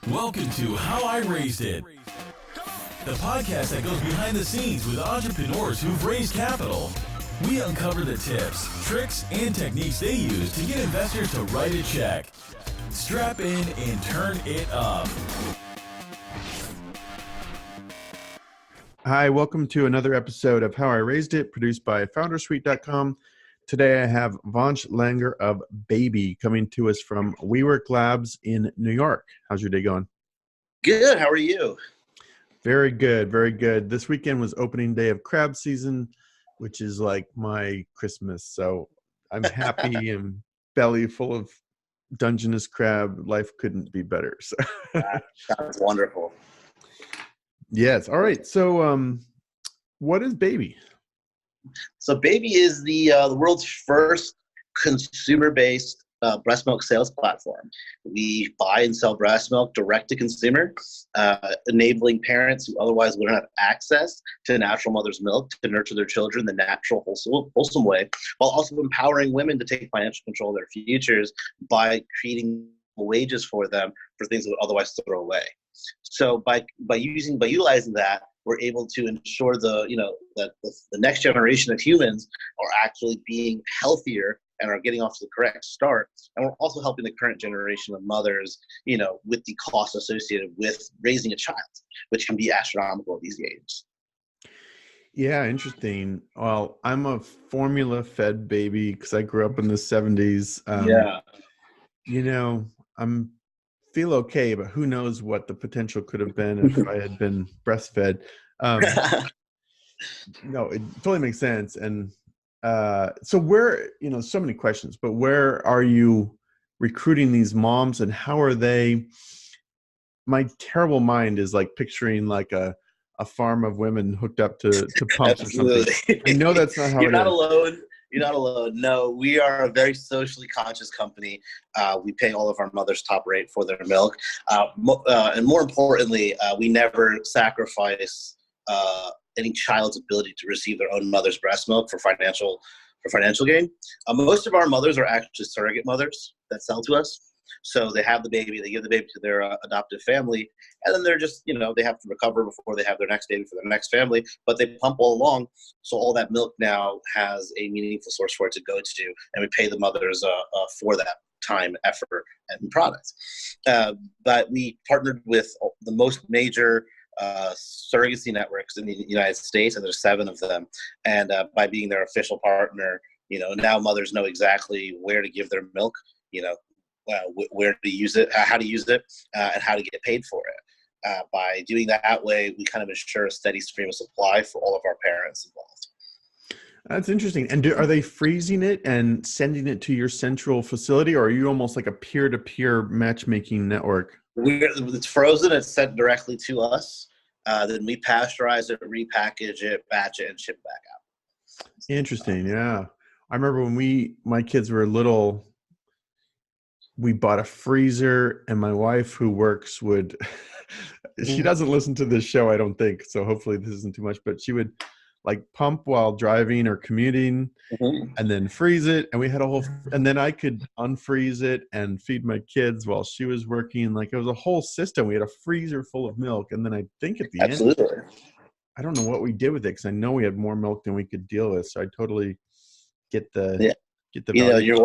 Welcome to How I Raised It, the podcast that goes behind the scenes with entrepreneurs who've raised capital. We uncover the tips, tricks, and techniques they use to get investors to write a check. Strap in and turn it up. Hi, welcome to another episode of How I Raised It, produced by foundersuite.com. Today I have Vansh Langer of BBy coming to us from WeWork Labs in New York. How's your day going? Good. How are you? Very good, very good. This weekend was opening day of crab season, which is like my Christmas. So I'm happy and belly full of Dungeness crab. Life couldn't be better. So That sounds wonderful. Yes. All right. So what is BBy? So BBy is the world's first consumer-based breast milk sales platform. We buy and sell breast milk direct to consumer, enabling parents who otherwise wouldn't have access to natural mother's milk to nurture their children the natural, wholesome way, while also empowering women to take financial control of their futures by creating wages for them for things they would otherwise throw away. So by utilizing that, we're able to ensure that the next generation of humans are actually being healthier and are getting off to the correct start. And we're also helping the current generation of mothers, with the costs associated with raising a child, which can be astronomical at these ages. Yeah, interesting. Well, I'm a formula-fed baby because I grew up in the 70s. I'm feel okay, but who knows what the potential could have been if I had been breastfed. No, it totally makes sense. And so where, so many questions, but where are you recruiting these moms and how are they? My terrible mind is like picturing like a farm of women hooked up to pumps or something. I know that's not how You're it not is. alone. You're not alone. No, we are a very socially conscious company. We pay all of our mothers top rate for their milk. And more importantly, we never sacrifice any child's ability to receive their own mother's breast milk for financial gain. Most of our mothers are actually surrogate mothers that sell to us. So they have the baby, they give the baby to their adoptive family, and then they're just, they have to recover before they have their next baby for their next family, but they pump all along. So all that milk now has a meaningful source for it to go to, and we pay the mothers for that time, effort, and product. But we partnered with the most major surrogacy networks in the United States, and there's 7 of them. And by being their official partner, now mothers know exactly where to give their milk, where to use it, how to use it, and how to get paid for it. By doing that way, we kind of ensure a steady stream of supply for all of our parents involved. That's interesting. And are they freezing it and sending it to your central facility, or are you almost like a peer-to-peer matchmaking network? It's frozen. It's sent directly to us. Then we pasteurize it, repackage it, batch it, and ship it back out. Interesting. Yeah. I remember when my kids were little, we bought a freezer, and my wife who works she doesn't listen to this show, I don't think. So hopefully this isn't too much, but she would like pump while driving or commuting and then freeze it. And we had and then I could unfreeze it and feed my kids while she was working. Like it was a whole system. We had a freezer full of milk. And then I think at the end, I don't know what we did with it because I know we had more milk than we could deal with. So I totally get the your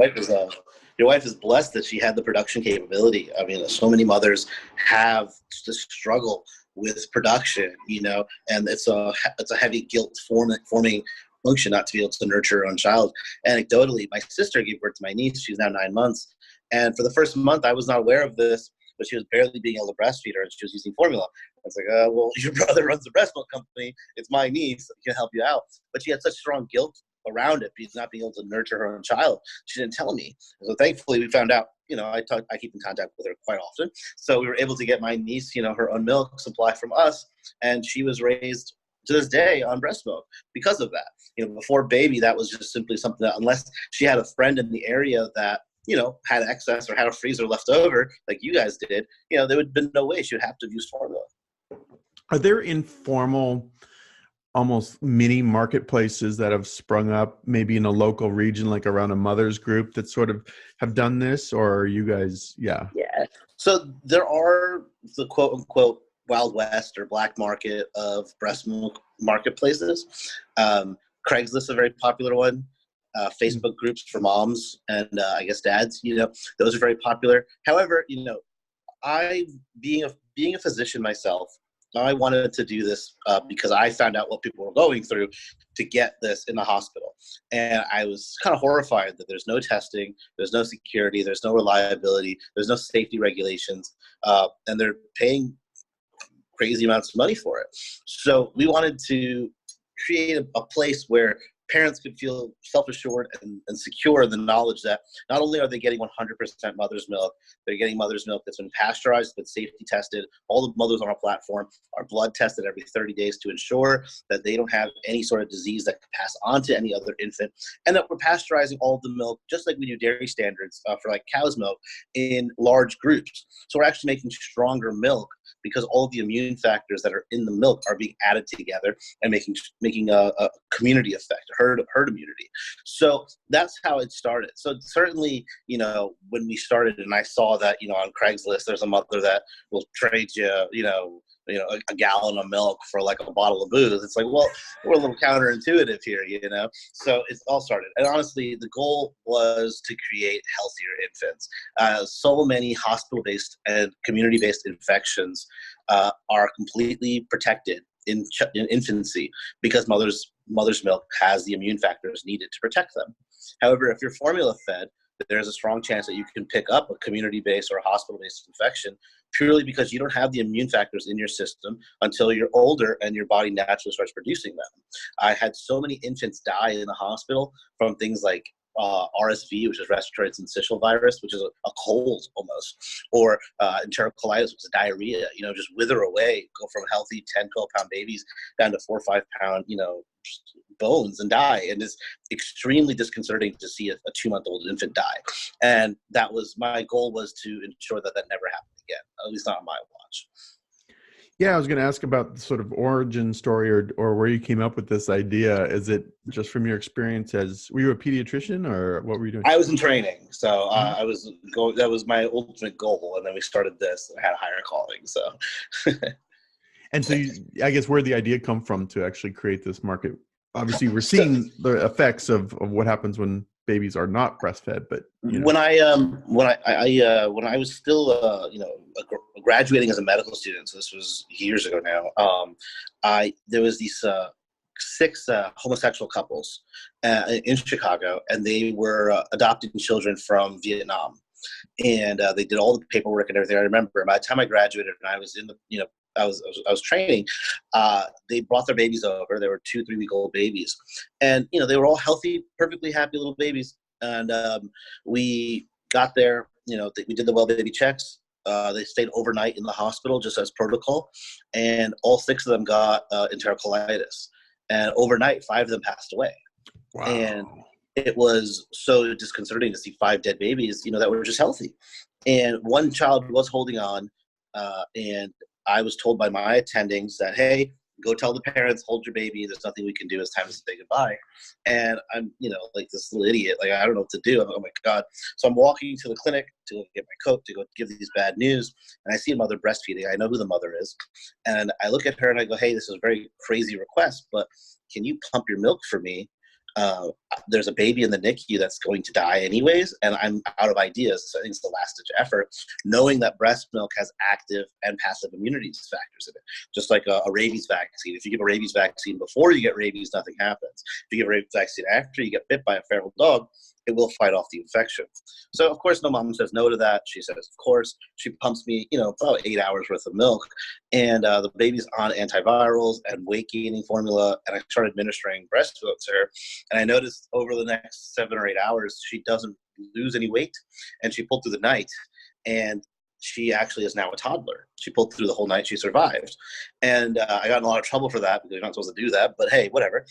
wife is blessed that she had the production capability. I mean, so many mothers have to struggle with production, and it's a heavy guilt forming function not to be able to nurture her own child. Anecdotally, my sister gave birth to my niece. She's now 9 months, and for the first month, I was not aware of this, but she was barely being able to breastfeed her, and she was using formula. I was like, well, your brother runs a breast milk company. It's my niece. I can help you out. But she had such strong guilt around it because not being able to nurture her own child. She didn't tell me. So thankfully we found out, I keep in contact with her quite often. So we were able to get my niece, her own milk supply from us. And she was raised to this day on breast milk because of that. Before BBy, that was just simply something that unless she had a friend in the area that, had excess or had a freezer left over like you guys did, there would have been no way she would have to use formula. Are there informal almost mini marketplaces that have sprung up maybe in a local region, like around a mother's group that sort of have done this, or are you guys? Yeah. So there are the quote unquote Wild West or black market of breast milk marketplaces. Craigslist is a very popular one. Facebook groups for moms and I guess dads, those are very popular. However, being a physician myself, I wanted to do this because I found out what people were going through to get this in the hospital. And I was kind of horrified that there's no testing, there's no security, there's no reliability, there's no safety regulations, and they're paying crazy amounts of money for it. So we wanted to create a place where parents could feel self-assured and secure in the knowledge that not only are they getting 100% mother's milk, they're getting mother's milk that's been pasteurized, but safety tested. All the mothers on our platform are blood tested every 30 days to ensure that they don't have any sort of disease that could pass on to any other infant, and that we're pasteurizing all of the milk, just like we do dairy standards for like cow's milk, in large groups. So we're actually making stronger milk because all of the immune factors that are in the milk are being added together and making a community effect, herd immunity. So that's how it started. So certainly, when we started and I saw that, on Craigslist, there's a mother that will trade you, a gallon of milk for like a bottle of booze. It's like, well, we're a little counterintuitive here, So it all started. And honestly, the goal was to create healthier infants. So many hospital-based and community-based infections are completely protected in infancy because mother's milk has the immune factors needed to protect them. However, if you're formula fed, there's a strong chance that you can pick up a community-based or a hospital-based infection purely because you don't have the immune factors in your system until you're older and your body naturally starts producing them. I had so many infants die in the hospital from things like RSV, which is respiratory syncytial virus, which is a cold almost, or enteric colitis, which is diarrhea, just wither away, go from healthy 10, 12-pound babies down to 4 or 5 pound, bones and die. And it's extremely disconcerting to see a 2-month-old infant die. And that was my goal, was to ensure that never happened again, at least not on my watch. Yeah, I was going to ask about the sort of origin story or where you came up with this idea. Is it just from your experience were you a pediatrician or what were you doing? I was in training. So that was my ultimate goal. And then we started this and I had a higher calling. So. And so I guess where did the idea come from to actually create this market? Obviously we're seeing the effects of what happens when babies are not breastfed, but when I was still graduating as a medical student, so this was years ago now, there was these 6 homosexual couples in Chicago, and they were adopting children from Vietnam, and they did all the paperwork and everything. I remember by the time I graduated and I was in the I was training, they brought their babies over. They were 2-3 week old babies, and they were all healthy, perfectly happy little babies. And we got there, we did the well baby checks. They stayed overnight in the hospital just as protocol, and all 6 of them got enterocolitis. And overnight, 5 of them passed away. Wow. And it was so disconcerting to see 5 dead babies, that were just healthy. And one child was holding on, and I was told by my attendings that, hey, go tell the parents, hold your baby. There's nothing we can do. It's time to say goodbye. And I'm, like this little idiot. Like, I don't know what to do. I'm like, oh my God. So I'm walking to the clinic to go get my coat, to go give these bad news. And I see a mother breastfeeding. I know who the mother is. And I look at her and I go, hey, this is a very crazy request, but can you pump your milk for me? There's a baby in the NICU that's going to die anyways, and I'm out of ideas. So I think it's the last-ditch effort, knowing that breast milk has active and passive immunity factors in it, just like a rabies vaccine. If you give a rabies vaccine before you get rabies, nothing happens. If you give a rabies vaccine after you get bit by a feral dog, it will fight off the infection. So, of course, no mom says no to that. She says, of course. She pumps me, about 8 hours worth of milk. And the baby's on antivirals and weight gaining formula. And I started administering breast milk to her. And I noticed over the next 7 or 8 hours, she doesn't lose any weight. And she pulled through the night. And she actually is now a toddler. She pulled through the whole night. She survived. And I got in a lot of trouble for that because you're not supposed to do that. But hey, whatever.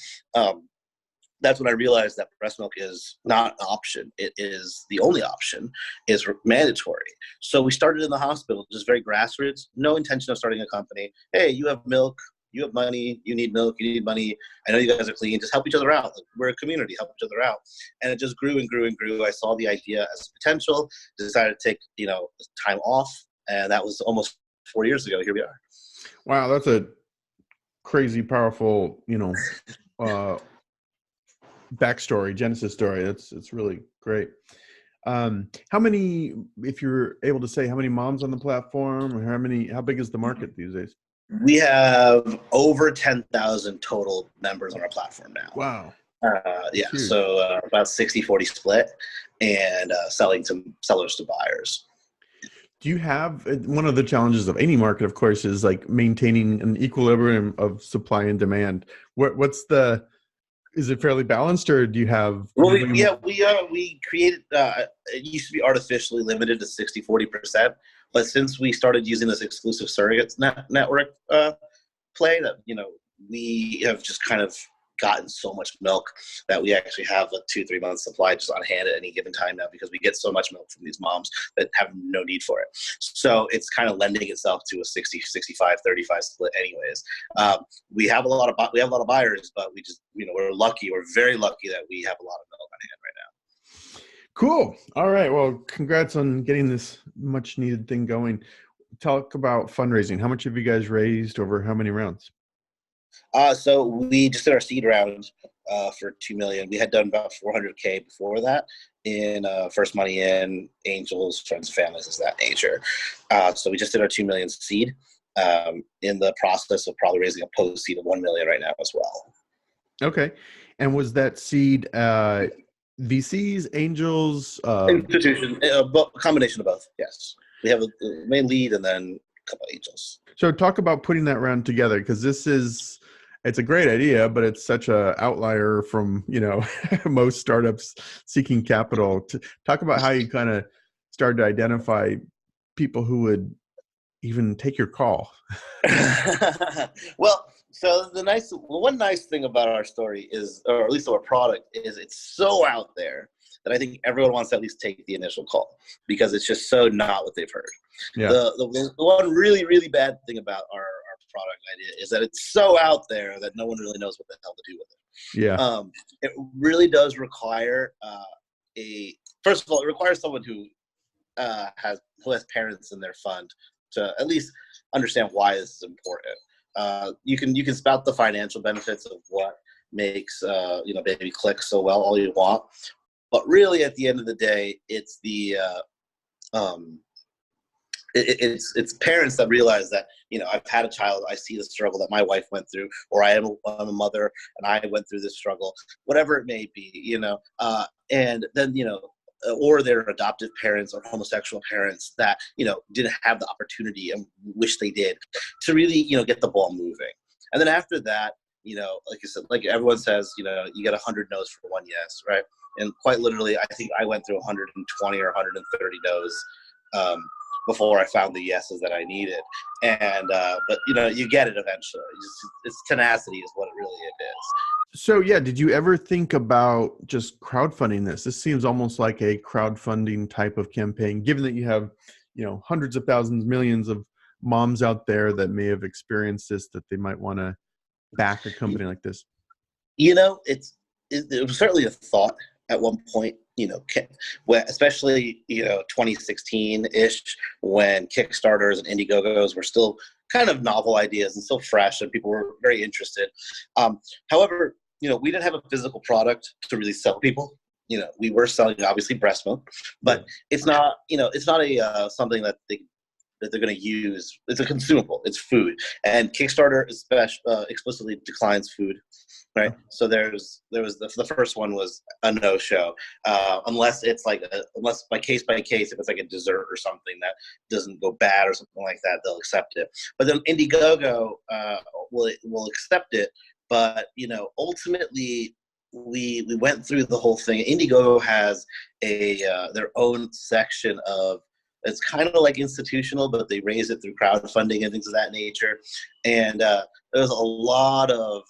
That's when I realized that breast milk is not an option. It is the only option, is mandatory. So we started in the hospital, just very grassroots, no intention of starting a company. Hey, you have milk, you have money, you need milk, you need money. I know you guys are clean, just help each other out. Like, we're a community, help each other out. And it just grew and grew and grew. I saw the idea as potential, decided to take, time off. And that was almost 4 years ago, here we are. Wow, that's a crazy, powerful, backstory, Genesis story. It's really great. How many, if you're able to say, how many moms on the platform, or how big is the market these days? We have over 10,000 total members on our platform now. Wow. Yeah, huge. so about 60-40 split, and selling to sellers to buyers. Do you have, one of the challenges of any market, of course, is like maintaining an equilibrium of supply and demand. Is it fairly balanced, or do you have? Well, we created. It used to be artificially limited to 60-40%, but since we started using this exclusive surrogates network play, that we have just kind of gotten so much milk that we actually have a 2-3 month supply just on hand at any given time now, because we get so much milk from these moms that have no need for it. So it's kind of lending itself to a 60-65-35 split anyways. We have a lot of buyers, but we just, we're very lucky that we have a lot of milk on hand right now. Cool. All right. Well, congrats on getting this much needed thing going. Talk about fundraising. How much have you guys raised over how many rounds? So we just did our seed round for $2 million. We had done about $400K before that in first money in, angels, friends, and families, is that nature. So we just did our $2 million seed, in the process of probably raising a post seed of $1 million right now as well. Okay. And was that seed VCs, angels? Institution, combination of both, yes. We have a main lead and then a couple of angels. So talk about putting that round together, because it's a great idea, but it's such a outlier from, most startups seeking capital. Talk about how you kind of started to identify people who would even take your call. Well, so one nice thing about our story is, or at least our product, is it's so out there that I think everyone wants to at least take the initial call, because it's just so not what they've heard. Yeah. The one really, really bad thing about our product idea is that it's so out there that no one really knows what the hell to do with it. Yeah. It really does require first of all, it requires someone who has parents in their fund to at least understand why this is important. You can spout the financial benefits of what makes Baby click so well all you want, but really at the end of the day, it's the it's parents that realize that, I've had a child, I see the struggle that my wife went through, or I'm a mother and I went through this struggle, whatever it may be, and then, or their adoptive parents or homosexual parents that, didn't have the opportunity and wish they did, to really, get the ball moving. And then after that, like I said, like everyone says, you get 100 no's for one yes, right? And quite literally, I think I went through 120 or 130 no's before I found the yeses that I needed. And but you get it eventually. It's tenacity is what it really is. So yeah, did you ever think about just crowdfunding this? This seems almost like a crowdfunding type of campaign, given that you have, hundreds of thousands, millions of moms out there that may have experienced this, that they might want to back a company like this. It was certainly a thought at one point, especially 2016-ish, when Kickstarters and Indiegogos were still kind of novel ideas and still fresh, and people were very interested. However, we didn't have a physical product to really sell people. We were selling obviously breast milk, but it's not a something that they're going to use. It's a consumable. It's food, and Kickstarter explicitly declines food, right? So there was the first one was a no-show, unless it's unless by case, if it's like a dessert or something that doesn't go bad or something like that, they'll accept it. But then Indiegogo will accept it, but ultimately we went through the whole thing. Indiegogo has their own section of. It's kind of like institutional, but they raise it through crowdfunding and things of that nature. And there's a lot of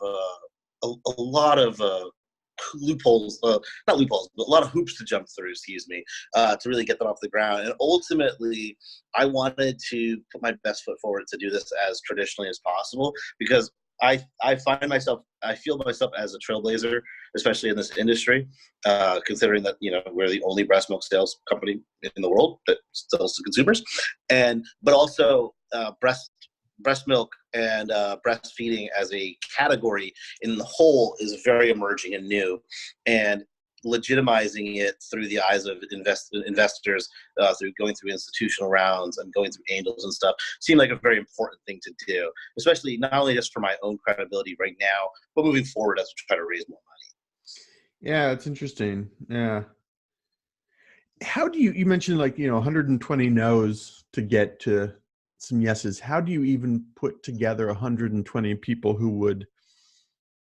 loopholes, not loopholes, but a lot of hoops to jump through, to really get that off the ground. And ultimately, I wanted to put my best foot forward to do this as traditionally as possible, because I feel myself as a trailblazer, especially in this industry, considering that, we're the only breast milk sales company in the world that sells to consumers. But also breast milk and breastfeeding as a category in the whole is very emerging and new, and legitimizing it through the eyes of investors, through going through institutional rounds and going through angels and stuff, seemed like a very important thing to do, especially not only just for my own credibility right now, but moving forward as we try to raise more money. Yeah, it's interesting. Yeah. How do you mentioned, like, 120 no's to get to some yeses. How do you even put together 120 people who would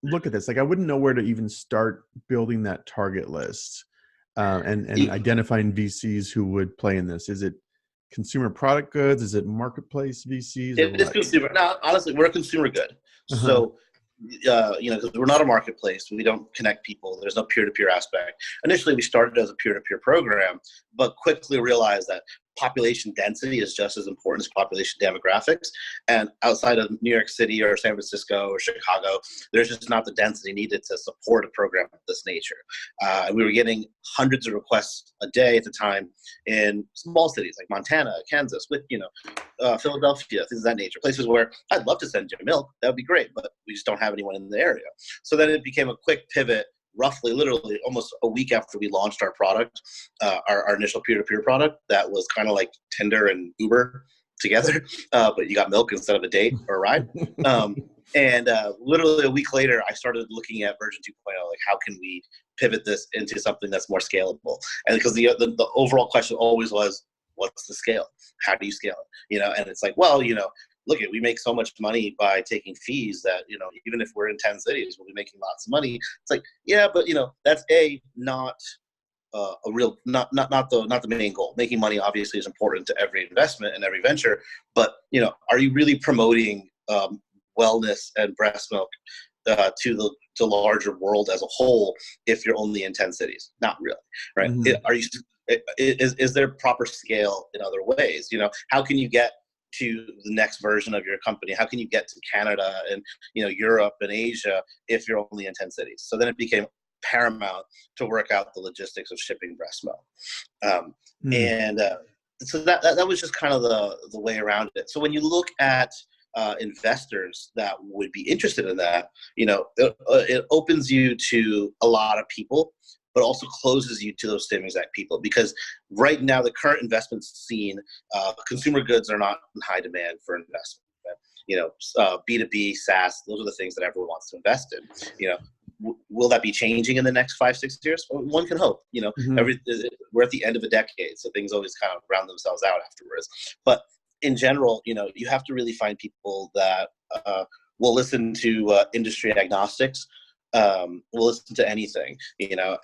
look at this? Like, I wouldn't know where to even start building that target list, and identifying VCs who would play in this. Is it consumer product goods? Is it marketplace VCs? It is consumer. No, honestly, we're a consumer good. Uh-huh. So, because we're not a marketplace, we don't connect people. There's no peer-to-peer aspect. Initially, we started as a peer-to-peer program, but quickly realized that population density is just as important as population demographics. And outside of New York City or San Francisco or Chicago, there's just not the density needed to support a program of this nature. We were getting hundreds of requests a day at the time in small cities like Montana, Kansas, with Philadelphia, things of that nature, places where I'd love to send you milk. That would be great, but we just don't have anyone in the area. So then it became a quick pivot, roughly, literally almost a week after we launched our product, our initial peer-to-peer product that was kind of like Tinder and Uber together, but you got milk instead of a date or a ride. And literally a week later, I started looking at version 2.0, like how can we pivot this into something that's more scalable? And because the overall question always was, what's the scale? How do you scale it? And it's like, well, look, we make so much money by taking fees that, even if we're in 10 cities, we'll be making lots of money. It's like, yeah, but that's not a real, not the main goal. Making money obviously is important to every investment and every venture, but are you really promoting wellness and breast milk to the larger world as a whole if you're only in 10 cities? Not really, right? Mm-hmm. Is there proper scale in other ways? How can you get to the next version of your company? How can you get to Canada and Europe and Asia if you're only in 10 cities? So then it became paramount to work out the logistics of shipping breast milk, and so that was just kind of the way around it. So when you look at investors that would be interested in that, it opens you to a lot of people, but also closes you to those same exact people. Because right now, the current investment scene, consumer goods are not in high demand for investment. B2B, SaaS, those are the things that everyone wants to invest in. Will that be changing in the next 5-6 years? Well, one can hope. We're at the end of a decade, so things always kind of round themselves out afterwards. But in general, you have to really find people that will listen to industry agnostics, will listen to anything,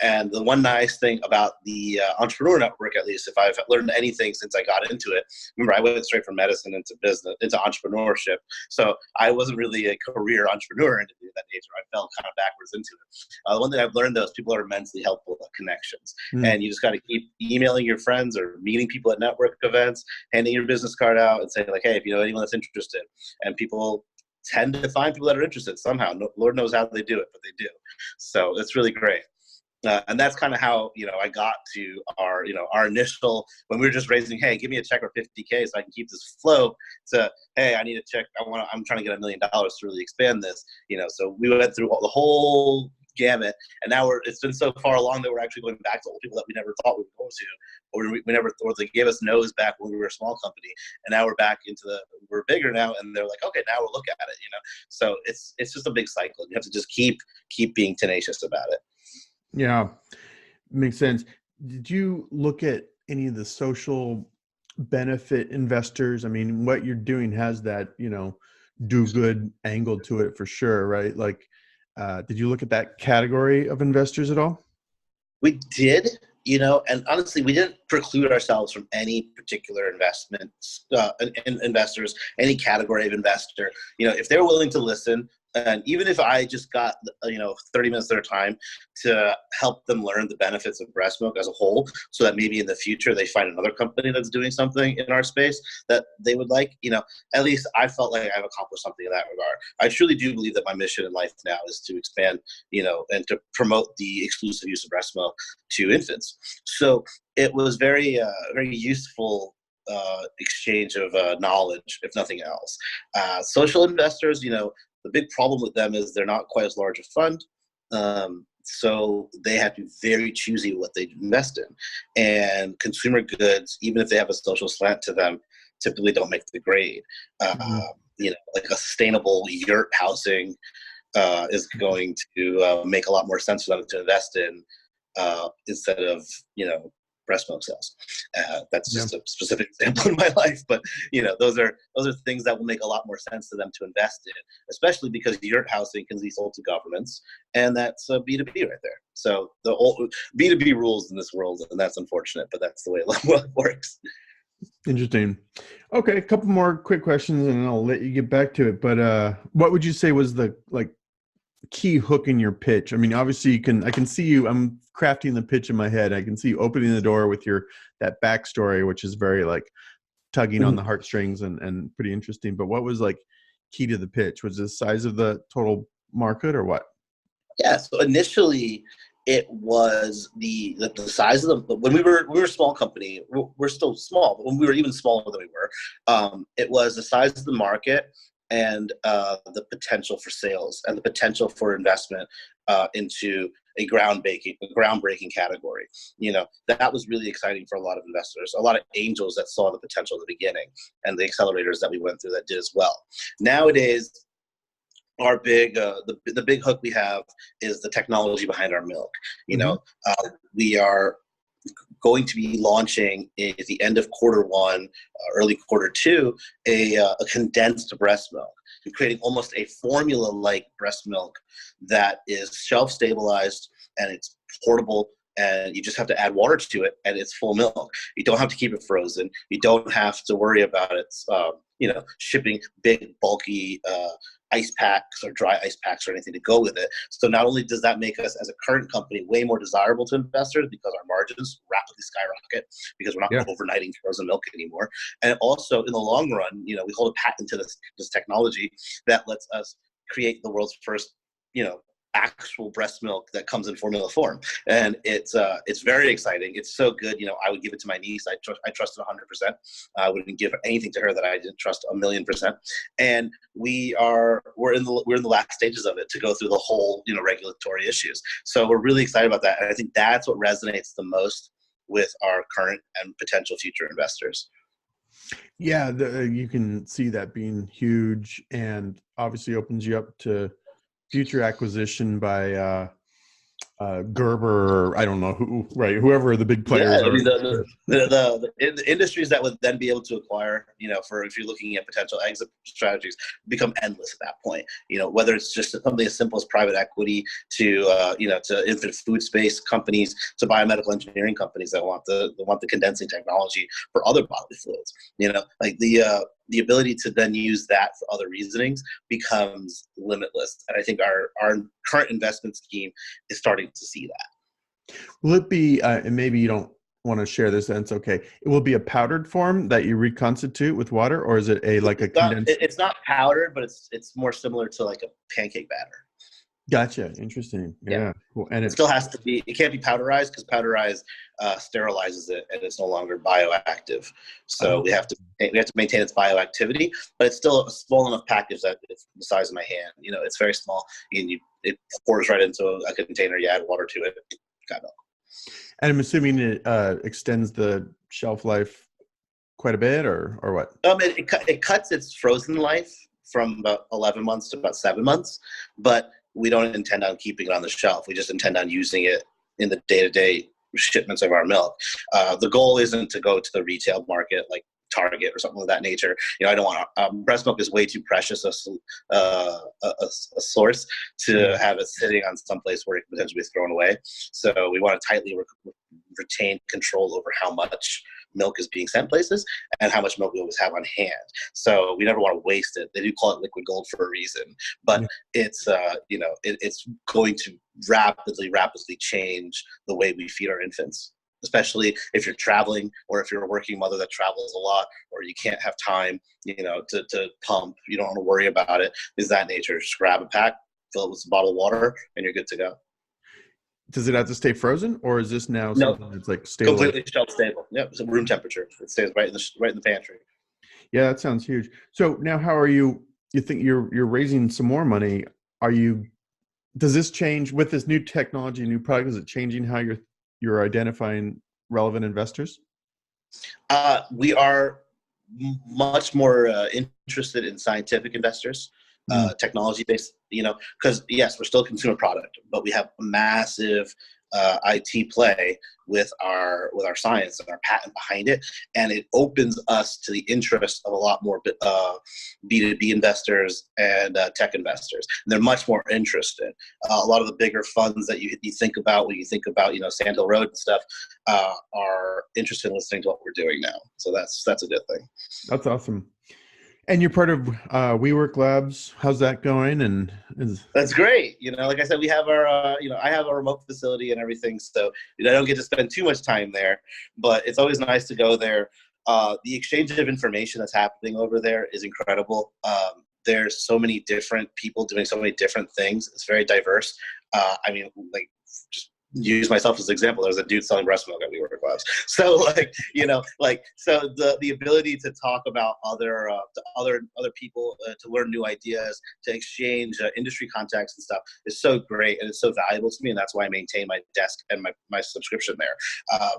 and the one nice thing about the entrepreneur network, at least if I've learned anything since I got into it, remember I went straight from medicine into business, into entrepreneurship. So I wasn't really a career entrepreneur into that nature. I fell kind of backwards into it. The one thing I've learned though is people are immensely helpful at connections, and you just got to keep emailing your friends or meeting people at network events, handing your business card out and saying like, hey, if you know anyone that's interested, and people tend to find people that are interested somehow. Lord knows how they do it, but they do. So it's really great. And that's kind of how, I got to our initial, when we were just raising, hey, give me a check for $50K so I can keep this flow, to, hey, I need a check. I'm trying to get $1 million to really expand this, so we went through the whole gamut, and now it's been so far along that we're actually going back to old people that we never thought we would go to, or they gave us no's back when we were a small company, and now we're back we're bigger now, and they're like, okay, now we'll look at it, so it's just a big cycle. You have to just keep being tenacious about it. Yeah, makes sense. Did you look at any of the social benefit investors? I mean, what you're doing has that, do good angle to it for sure, right? Like, did you look at that category of investors at all? We did, and honestly, we didn't preclude ourselves from any particular investors, any category of investor. If they're willing to listen, and even if I just got 30 minutes of their time to help them learn the benefits of breast milk as a whole, so that maybe in the future they find another company that's doing something in our space that they would like, at least I felt like I've accomplished something in that regard. I truly do believe that my mission in life now is to expand, and to promote the exclusive use of breast milk to infants. So it was very, very useful exchange of knowledge, if nothing else. Social investors, the big problem with them is they're not quite as large a fund. So they have to be very choosy what they invest in. And consumer goods, even if they have a social slant to them, typically don't make the grade. Like a sustainable yurt housing is going to make a lot more sense for them to invest in instead of, breast milk sales. That's just a specific example in my life, but those are things that will make a lot more sense to them to invest in, especially because yurt housing can be sold to governments, and that's a B2B right there. So the whole B2B rules in this world, and that's unfortunate, but that's the way it works. Interesting. Okay, a couple more quick questions, and I'll let you get back to it. But what would you say was the key hook in your pitch? I mean, obviously I can see you, I'm crafting the pitch in my head. I can see you opening the door with that backstory, which is very tugging on the heartstrings and pretty interesting. But what was key to the pitch? Was it the size of the total market or what? Yeah. So initially it was the size of when we were a small company, we're still small, but when we were even smaller than we were, it was the size of the market and the potential for sales and the potential for investment into a groundbreaking category. That was really exciting for a lot of investors, a lot of angels that saw the potential at the beginning, and the accelerators that we went through that did as well. Nowadays, our the big hook we have is the technology behind our milk. We are going to be launching at the end of Q1, early Q2, a condensed breast milk. We're creating almost a formula-like breast milk that is shelf-stabilized and it's portable, and you just have to add water to it, and it's full milk. You don't have to keep it frozen. You don't have to worry about it, shipping big, bulky ice packs or dry ice packs or anything to go with it. So not only does that make us as a current company way more desirable to investors because our margins rapidly skyrocket because we're not overnighting frozen milk anymore. And also in the long run, we hold a patent to this technology that lets us create the world's first, actual breast milk that comes in formula form. And it's very exciting. It's so good. I would give it to my niece. I trust it 100%. I wouldn't give anything to her that I didn't trust 1,000,000%. And we're in the last stages of it to go through the whole, regulatory issues. So we're really excited about that. And I think that's what resonates the most with our current and potential future investors. Yeah, you can see that being huge, and obviously opens you up to future acquisition by Gerber, or I don't know who, right? Whoever the big players are. I mean, the industries that would then be able to acquire, for if you're looking at potential exit strategies, become endless at that point. Whether it's just something as simple as private equity to to infant food space companies, to biomedical engineering companies that want the condensing technology for other bodily fluids. The ability to then use that for other reasonings becomes limitless. And I think our current investment scheme is starting to see that. Will it be, and maybe you don't want to share this, and it's okay, it will be a powdered form that you reconstitute with water, or is it condensed? It's not powdered, but it's more similar to like a pancake batter. Gotcha. Interesting. Yeah. Cool. And it still has to be, it can't be powderized because powderized sterilizes it and it's no longer bioactive. So we have to maintain its bioactivity, but it's still a small enough package that it's the size of my hand. It's very small, and it pours right into a container. You add water to it. Got milk. And I'm assuming it extends the shelf life quite a bit, or what? It cuts its frozen life from about 11 months to about 7 months, but we don't intend on keeping it on the shelf. We just intend on using it in the day-to-day shipments of our milk. The goal isn't to go to the retail market like Target or something of that nature. I don't want breast milk is way too precious a source to have it sitting on someplace where it could potentially be thrown away. So we want to tightly retain control over how much milk is being sent places and how much milk we always have on hand. So we never want to waste it. They do call it liquid gold for a reason, but it's it's going to rapidly change the way we feed our infants, especially if you're traveling or if you're a working mother that travels a lot or you can't have time, to pump. You don't want to worry about it. Is that nature? Just grab a pack, fill it with a bottle of water, and you're good to go. Does it have to stay frozen, or is this now No, something that's like stable? completely shelf stable. Yep, it's room temperature. It stays right in the pantry. Yeah, that sounds huge. So now, how are you? You think you're raising some more money? Are you? Does this change with this new technology, new product? Is it changing how you're identifying relevant investors? We are much more interested in scientific investors, technology based. Because yes, we're still a consumer product, but we have a massive IT play with our science and our patent behind it, and it opens us to the interest of a lot more B2B investors and tech investors. And they're much more interested. A lot of the bigger funds that you think about when you think about Sand Hill Road and stuff are interested in listening to what we're doing now. So that's a good thing. That's awesome. And you're part of WeWork Labs. How's that going? And that's great. Like I said, we have our, I have a remote facility and everything, so I don't get to spend too much time there. But it's always nice to go there. The exchange of information that's happening over there is incredible. There's so many different people doing so many different things. It's very diverse. Just use myself as an example. There's a dude selling breast milk at WeWork Labs. So so the ability to talk about other people, to learn new ideas, to exchange industry contacts and stuff is so great, and it's so valuable to me. And that's why I maintain my desk and my subscription there.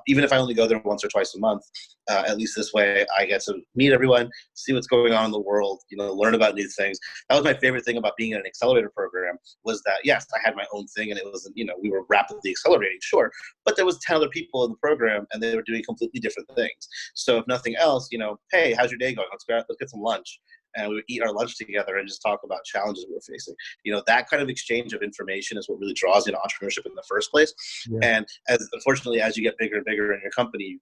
Even if I only go there once or twice a month, at least this way I get to meet everyone, see what's going on in the world, learn about new things. That was my favorite thing about being in an accelerator program, was that yes, I had my own thing, and it was, we were rapidly accelerating, sure, but there was 10 other people in the program, and they were doing completely different things. So if nothing else, hey, how's your day going? Let's get some lunch. And we would eat our lunch together and just talk about challenges we were facing. That kind of exchange of information is what really draws you to entrepreneurship in the first place. Yeah. And unfortunately, as you get bigger and bigger in your company,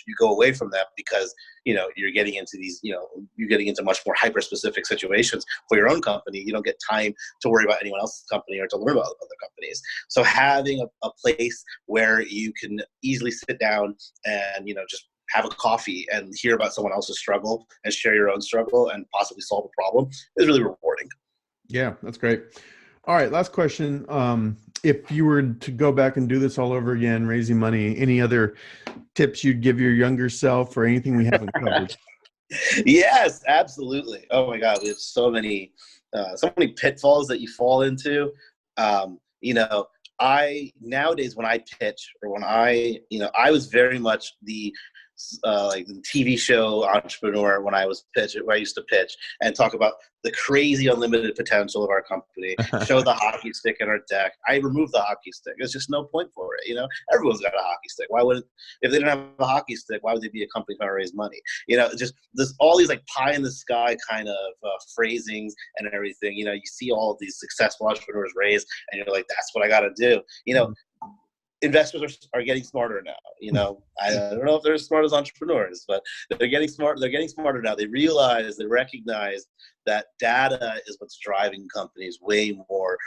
you go away from that because, you're getting into these, you're getting into much more hyper-specific situations for your own company. You don't get time to worry about anyone else's company or to learn about other companies. So having a place where you can easily sit down and, just have a coffee and hear about someone else's struggle and share your own struggle and possibly solve a problem is really rewarding. Yeah, that's great. All right, last question. If you were to go back and do this all over again, raising money, any other tips you'd give your younger self or anything we haven't covered? Yes, absolutely. Oh my God, we have so many pitfalls that you fall into. Nowadays when I pitch, or when I was very much the the TV show entrepreneur when I used to pitch and talk about the crazy unlimited potential of our company, show the hockey stick in our deck. I removed the hockey stick. There's just no point for it. Everyone's got a hockey stick. If they didn't have a hockey stick, why would they be a company trying to raise money? Just there's all these pie in the sky kind of phrasings and everything. You see all of these successful entrepreneurs raise, and you're like, that's what I got to do. Investors are getting smarter now. I don't know if they're as smart as entrepreneurs, but they're getting smart. They're getting smarter now. They recognize that data is what's driving companies way more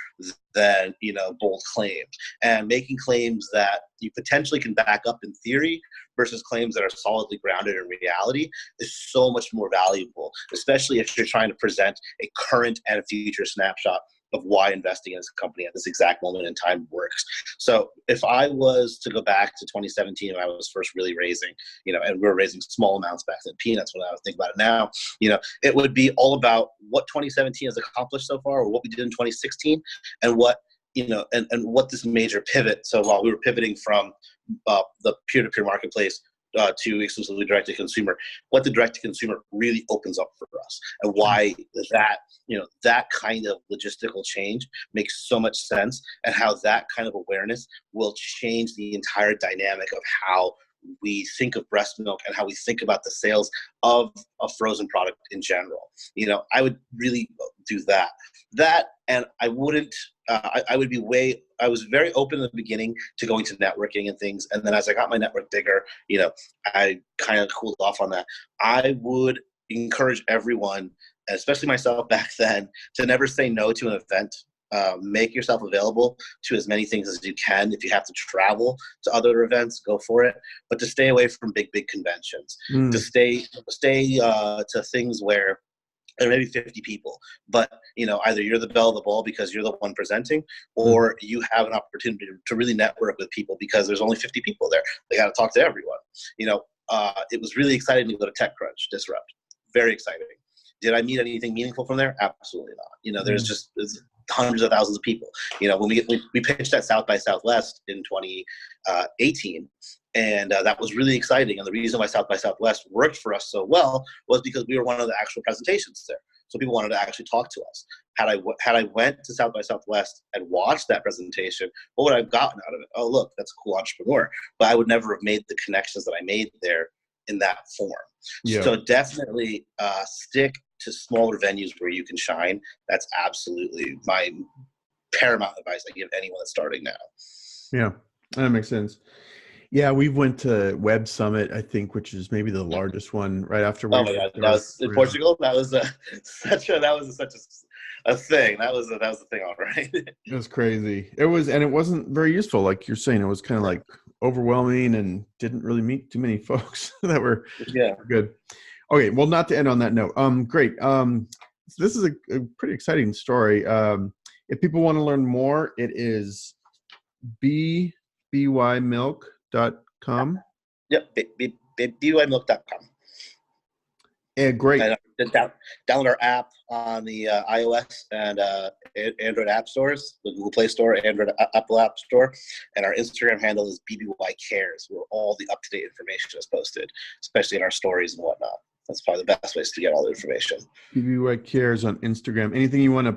than bold claims, and making claims that you potentially can back up in theory versus claims that are solidly grounded in reality is so much more valuable, especially if you're trying to present a current and future snapshot of why investing in this company at this exact moment in time works. So if I was to go back to 2017 when I was first really raising, and we were raising small amounts back then, peanuts when I would think about it now, it would be all about what 2017 has accomplished so far, or what we did in 2016, and what, and what this major pivot. So while we were pivoting from the peer-to-peer marketplace to exclusively direct-to-consumer, what the direct-to-consumer really opens up for us, and why that kind of logistical change makes so much sense, and how that kind of awareness will change the entire dynamic of how we think of breast milk and how we think about the sales of a frozen product in general. I would really do that. And I wouldn't, I was very open in the beginning to going to networking and things. And then as I got my network bigger, I kind of cooled off on that. I would encourage everyone, especially myself back then, to never say no to an event. Make yourself available to as many things as you can. If you have to travel to other events, go for it. But to stay away from big conventions, to stay to things where or maybe 50 people. But, either you're the belle of the ball because you're the one presenting, or you have an opportunity to really network with people because there's only 50 people there. They got to talk to everyone. It was really exciting to go to TechCrunch Disrupt. Very exciting. Did I meet anything meaningful from there? Absolutely not. There's hundreds of thousands of people. When we pitched at South by Southwest in 2018, and that was really exciting. And the reason why South by Southwest worked for us so well was because we were one of the actual presentations there. So people wanted to actually talk to us. Had I went to South by Southwest and watched that presentation, what would I have gotten out of it? Oh, look, that's a cool entrepreneur. But I would never have made the connections that I made there in that form. Yeah. So definitely stick to smaller venues where you can shine. That's absolutely my paramount advice I give anyone that's starting now. Yeah, that makes sense. Yeah, we went to Web Summit, I think, which is maybe the largest one right after. Oh my God, that was in Portugal. That was such a thing. That was the thing, all right. It was crazy. It wasn't very useful, like you're saying. It was kind of like overwhelming and didn't really meet too many folks that were good. Okay, well, not to end on that note. Great. This is a pretty exciting story. If people want to learn more, it is BBymilk.com. Yep, BBymilk.com. Yeah, great. And download our app on the iOS and Android app stores, the Google Play Store, Android Apple App Store, and our Instagram handle is BByCares, where all the up-to-date information is posted, especially in our stories and whatnot. That's probably the best ways to get all the information. BByCares on Instagram. Anything you want to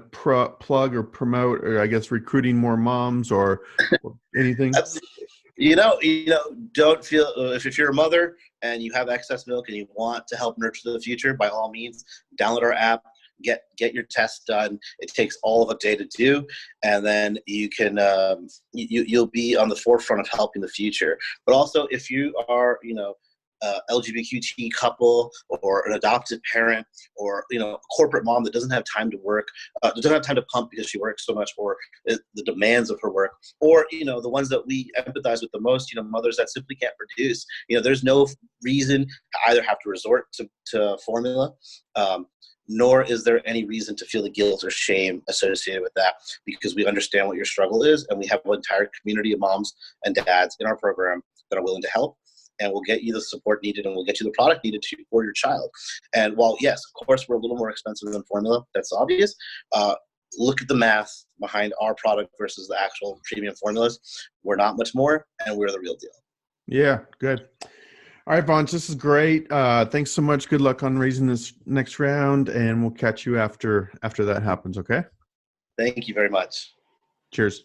plug or promote, or I guess recruiting more moms or anything? Don't feel if you're a mother and you have excess milk and you want to help nurture the future, by all means, download our app, get your test done. It takes all of a day to do, and then you can you'll be on the forefront of helping the future. But also, if you are LGBTQ couple or an adopted parent or a corporate mom that doesn't have time to work, doesn't have time to pump because she works so much, or the demands of her work, or the ones that we empathize with the most, mothers that simply can't produce. There's no reason to either have to resort to formula, nor is there any reason to feel the guilt or shame associated with that, because we understand what your struggle is, and we have an entire community of moms and dads in our program that are willing to help. And we'll get you the support needed, and we'll get you the product needed for your child. And while, yes, of course, we're a little more expensive than formula, that's obvious. Look at the math behind our product versus the actual premium formulas. We're not much more, and we're the real deal. Yeah, good. All right, Vansh, this is great. Thanks so much. Good luck on raising this next round, and we'll catch you after that happens, okay? Thank you very much. Cheers.